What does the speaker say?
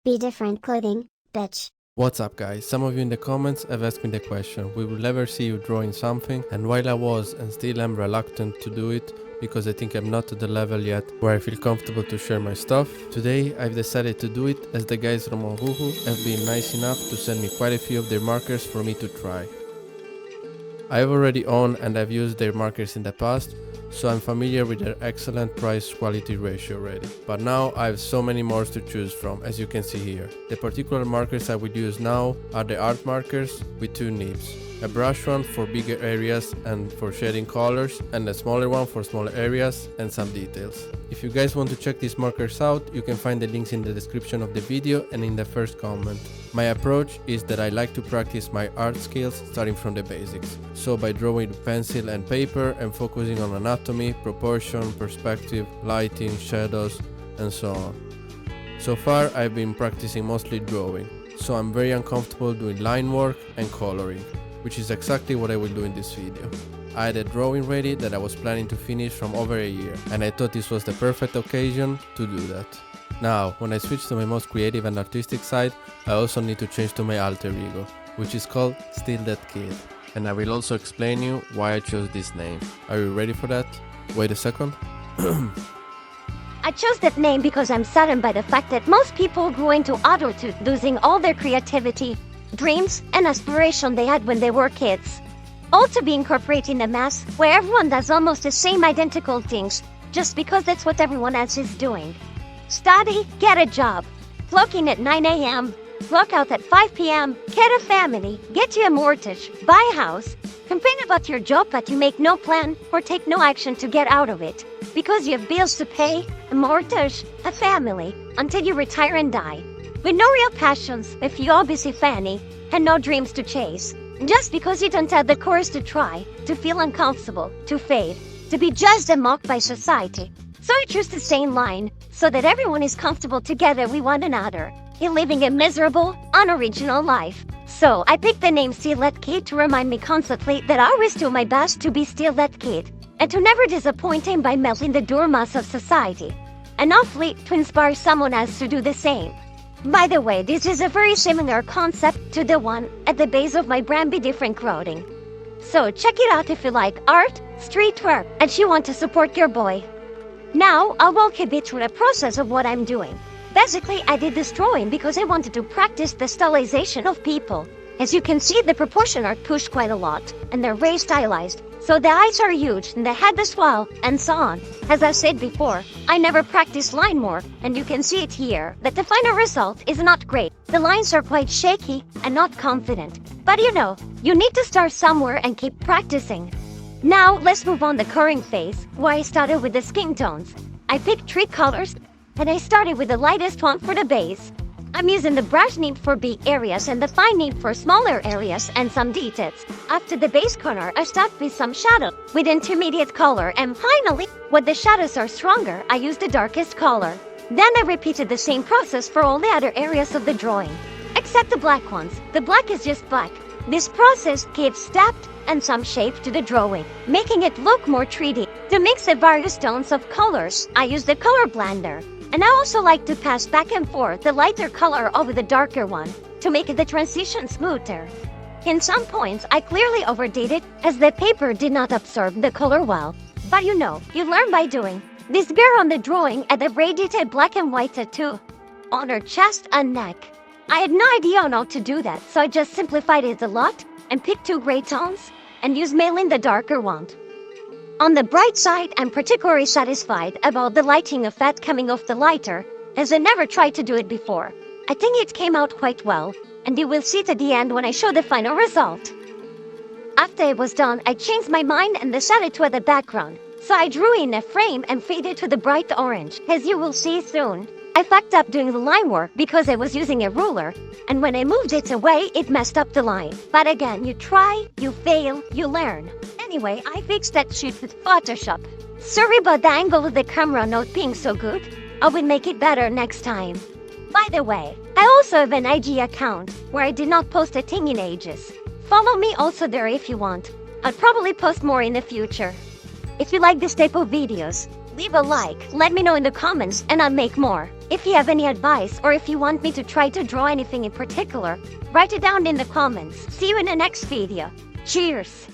Be different clothing, bitch. What's up guys, some of you in the comments have asked me the question, we will never see you drawing something, and while I was and still am reluctant to do it because I think I'm not at the level yet where I feel comfortable to share my stuff, today I've decided to do it as the guys from Ohuhu have been nice enough to send me quite a few of their markers for me to try. I've already owned and I've used their markers in the past, so I'm familiar with their excellent price-quality ratio already. But now I have so many more to choose from, as you can see here. The particular markers I will use now are the art markers with two nibs. A brush one for bigger areas and for shading colors, and a smaller one for smaller areas and some details. If you guys want to check these markers out, you can find the links in the description of the video and in the first comment. My approach is that I like to practice my art skills starting from the basics. So by drawing with pencil and paper and focusing on anatomy, proportion, perspective, lighting, shadows, and so on. So far I've been practicing mostly drawing, so I'm very uncomfortable doing line work and coloring, which is exactly what I will do in this video. I had a drawing ready that I was planning to finish from over a year, and I thought this was the perfect occasion to do that. Now, when I switch to my most creative and artistic side, I also need to change to my alter ego, which is called Still That Kid. And I will also explain you why I chose this name. Are you ready for that? Wait a second. I chose that name because I'm saddened by the fact that most people grew into adulthood losing all their creativity, dreams, and aspiration they had when they were kids. All to be incorporated in a mass where everyone does almost the same identical things just because that's what everyone else is doing. Study, get a job, clock in at 9 a.m., clock out at 5 p.m., get a family, get you a mortgage, buy a house, complain about your job but you make no plan or take no action to get out of it because you have bills to pay, a mortgage, a family, until you retire and die. With no real passions, if you obviously fanny, and no dreams to chase. Just because you don't have the courage to try, to feel uncomfortable, to fade, to be judged and mocked by society. So you choose to stay in line, so that everyone is comfortable together with one another, in living a miserable, unoriginal life. So I picked the name Still That Kid to remind me constantly that I always do my best to be still that kid, and to never disappoint him by melting the doormat of society. And hopefully to inspire someone else to do the same. By the way, this is a very similar concept to the one at the base of my brand Be Different clothing. So check it out if you like art, streetwear, and you want to support your boy. Now, I'll walk a bit through the process of what I'm doing. Basically, I did this drawing because I wanted to practice the stylization of people. As you can see, the proportions are pushed quite a lot, and they're very stylized. So the eyes are huge, and the head as well, and so on. As I said before, I never practiced line work, and you can see it here, that the final result is not great. The lines are quite shaky and not confident. But you know, you need to start somewhere and keep practicing. Now, let's move on to the coloring phase, where I started with the skin tones. I picked 3 colors, and I started with the lightest one for the base. I'm using the brush nib for big areas and the fine nib for smaller areas and some details. After the base color, I start with some shadow with intermediate color, and finally, when the shadows are stronger, I use the darkest color. Then I repeated the same process for all the other areas of the drawing, except the black ones. The black is just black. This process gives depth and some shape to the drawing, making it look more 3D. To mix the various tones of colors, I use the color blender. And I also like to pass back and forth the lighter color over the darker one to make the transition smoother. In some points, I clearly overdid it as the paper did not absorb the color well. But you know, you learn by doing. This girl on the drawing had a very detailed black and white tattoo on her chest and neck. I had no idea on how to do that, so I just simplified it a lot and picked 2 gray tones and used mainly the darker one. On the bright side, I'm particularly satisfied about the lighting effect coming off the lighter, as I never tried to do it before. I think it came out quite well, and you will see it at the end when I show the final result. After it was done, I changed my mind and decided to add a background, so I drew in a frame and faded to the bright orange, as you will see soon. I fucked up doing the line work because I was using a ruler, and when I moved it away, it messed up the line. But again, you try, you fail, you learn. Anyway, I fixed that shit with Photoshop. Sorry about the angle of the camera not being so good. I will make it better next time. By the way, I also have an IG account where I did not post a thing in ages. Follow me also there if you want. I'll probably post more in the future. If you like this type of videos, leave a like, let me know in the comments, and I'll make more. If you have any advice or if you want me to try to draw anything in particular, write it down in the comments. See you in the next video. Cheers!